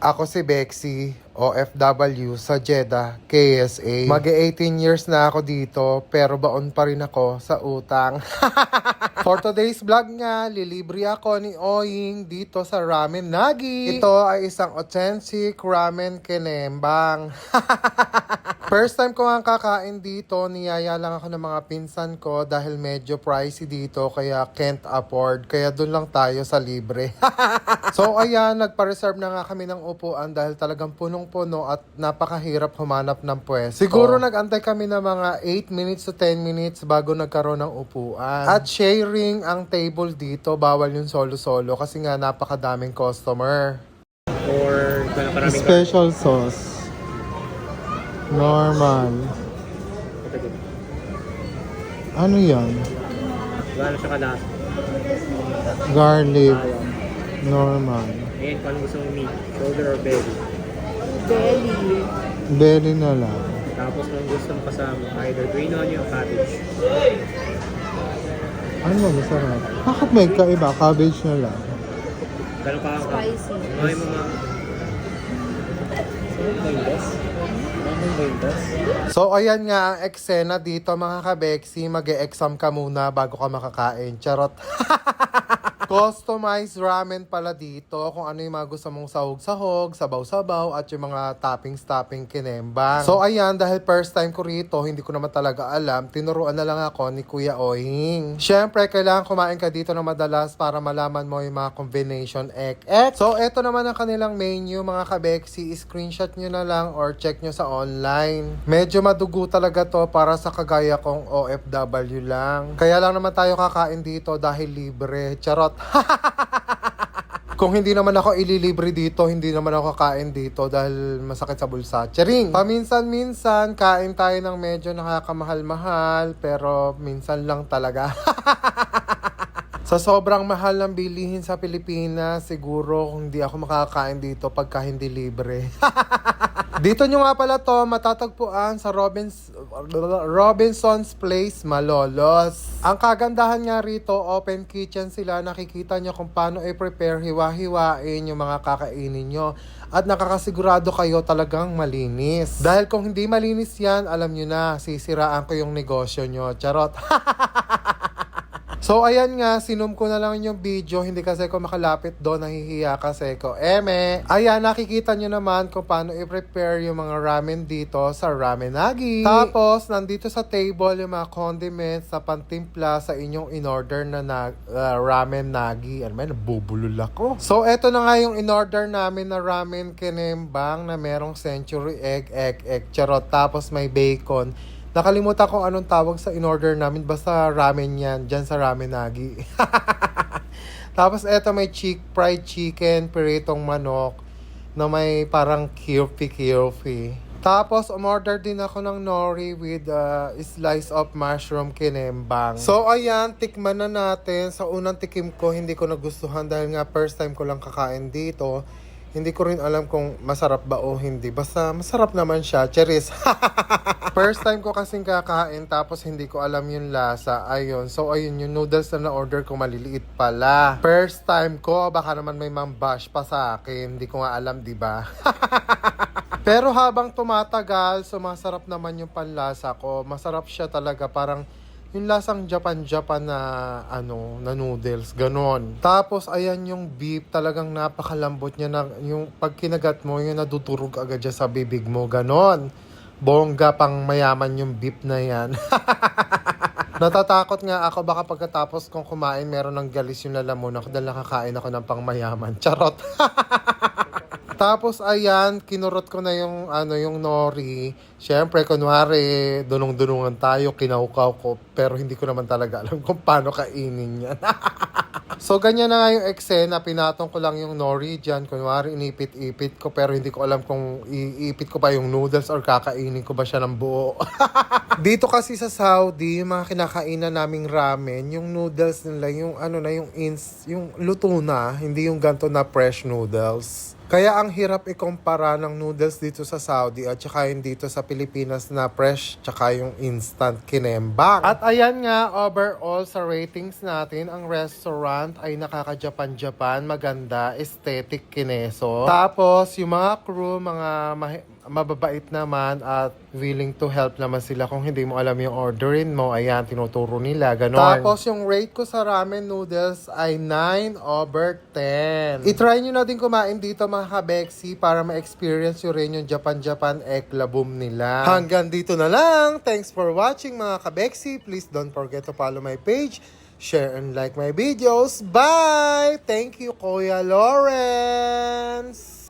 Ako si Bexy, OFW sa Jeddah, KSA. Mag-18 years na ako dito, pero baon pa rin ako sa utang. For today's vlog nga, lilibre ako ni Oying dito sa Ramen Nagi. Ito ay isang authentic ramen kinembang. First time ko nga kakain dito, niyaya lang ako ng mga pinsan ko dahil medyo pricey dito kaya can't afford. Kaya dun lang tayo sa libre. So ayan, nagpa-reserve na nga kami ng upuan dahil talagang punong-puno at napakahirap humanap ng pwesto. Siguro nag-antay kami ng mga 8 minutes to 10 minutes bago nagkaroon ng upuan. At sharing ang table dito, bawal yung solo-solo kasi nga napakadaming customer. Or maraming Special sauce. Normal. Ano yan? Gano'n siya kalasa. Garlic. Normal. Ngayon, paano gusto mong meat? Shoulder or belly? Belly. Belly na lang. Tapos kung gusto mong kasama, either green onion or cabbage. Ano ba masarap? Bakit may kaiba? Cabbage na lang. Gano'n pa ang Spicy. May mga... So ayan nga ang eksena dito mga kabeksi, mag-e-exam ka muna bago ka makakain. Charot. Customized ramen pala dito kung ano yung mga gusto mong sahog-sahog, sabaw-sabaw at yung mga toppings-topping kinembang. So ayan, dahil first time ko rito, hindi ko naman talaga alam, tinuruan na lang ako ni Kuya Oying. Syempre, kailangan kumain ka dito na madalas para malaman mo yung mga combination ek-ek. So eto naman ang kanilang menu mga kabeksi, screenshot nyo na lang or check nyo sa online. Medyo madugo talaga to para sa kagaya kong OFW lang. Kaya lang naman tayo kakain dito dahil libre. Charot. Kung hindi naman ako ililibre dito, hindi naman ako kakain dito dahil masakit sa bulsa. Charing! Paminsan-minsan, kain tayo ng medyo nakakamahal-mahal, pero minsan lang talaga. Sa sobrang mahal ng bilihin sa Pilipinas, siguro hindi ako makakain dito pagka hindi libre. Dito nyo nga pala to matatagpuan sa Robinson's Place, Malolos. Ang kagandahan nga rito, open kitchen sila. Nakikita nyo kung paano i-prepare, hiwa-hiwain yung mga kakainin nyo. At nakakasigurado kayo talagang malinis. Dahil kung hindi malinis yan, alam nyo na, sisiraan ko yung negosyo nyo. Charot. So ayan nga, sinum ko na lang yung video, hindi kasi ako makalapit doon, nahihiya kasi ko. Ayan, nakikita nyo naman kung paano i-prepare yung mga ramen dito sa Ramen Nagi. Tapos, nandito sa table yung mga condiments na pantimpla sa inyong in-order na Ramen Nagi. Ano ba, nabubulol ako. So, eto na nga yung in-order namin na ramen kinembang na merong century egg, charot. Tapos may bacon. Nakalimutan ko anong tawag sa in-order namin. Basta ramen yan. Dyan sa Ramen Nagi. Tapos eto may fried chicken, piritong manok, na may parang kirfi. Tapos umorder din ako ng nori with slice of mushroom kinembang. So ayan, tikman na natin. Sa unang tikim ko, hindi ko nagustuhan dahil nga first time ko lang kakain dito. Hindi ko rin alam kung masarap ba o hindi. Basta masarap naman siya. Cheers! First time ko kasing kakain tapos hindi ko alam yung lasa. Ayun. So ayun, yung noodles na na-order ko maliliit pala. First time ko, baka naman may mambash pa sa akin. Hindi ko nga alam, di ba? Pero habang tumatagal, sumasarap naman yung panlasa ko. Masarap siya talaga. Parang yung lasang Japan na na noodles, ganon. Tapos ayan yung beef, talagang napakalambot niya na yung pag kinagat mo, yung nadudurog agad dyan sa bibig mo, ganon. Bongga pang mayaman yung beef na yan. Natatakot nga ako baka pagkatapos kong kumain meron ng galis yung lalamunan ako dahil nakakain ako ng pang mayaman. Charot. Tapos ayan, kinurot ko na yung yung nori. Syempre, kunwari, dunong-dunungan tayo, kinaukaw ko. Pero hindi ko naman talaga alam kung paano kainin yan. So, ganyan na nga yung eksena. Pinatong ko lang yung nori dyan. Kunwari, inipit-ipit ko. Pero hindi ko alam kung iipit ko pa yung noodles or kakainin ko ba siya ng buo. Dito kasi sa Saudi, yung mga kinakainan naming ramen, yung noodles nila, yung yung luto na, hindi yung ganto na fresh noodles. Kaya ang hirap ikumpara ng noodles dito sa Saudi at saka yung dito sa Pilipinas na fresh tsaka yung instant kinembang. At ayan nga, overall sa ratings natin, ang restaurant ay nakaka-Japan-Japan, maganda, aesthetic, kineso. Tapos yung mga crew, mga mababait naman at willing to help naman sila kung hindi mo alam yung orderin mo. Ayan, tinuturo nila, ganon. Tapos yung rate ko sa ramen noodles ay 9/10. I-try nyo na din kumain dito mga kabeksi para ma-experience nyo rin yung Japan-Japan eklaboom nila. Hanggang dito na lang. Thanks for watching mga kabeksi. Please don't forget to follow my page, share and like my videos. Bye! Thank you, Kuya Lawrence!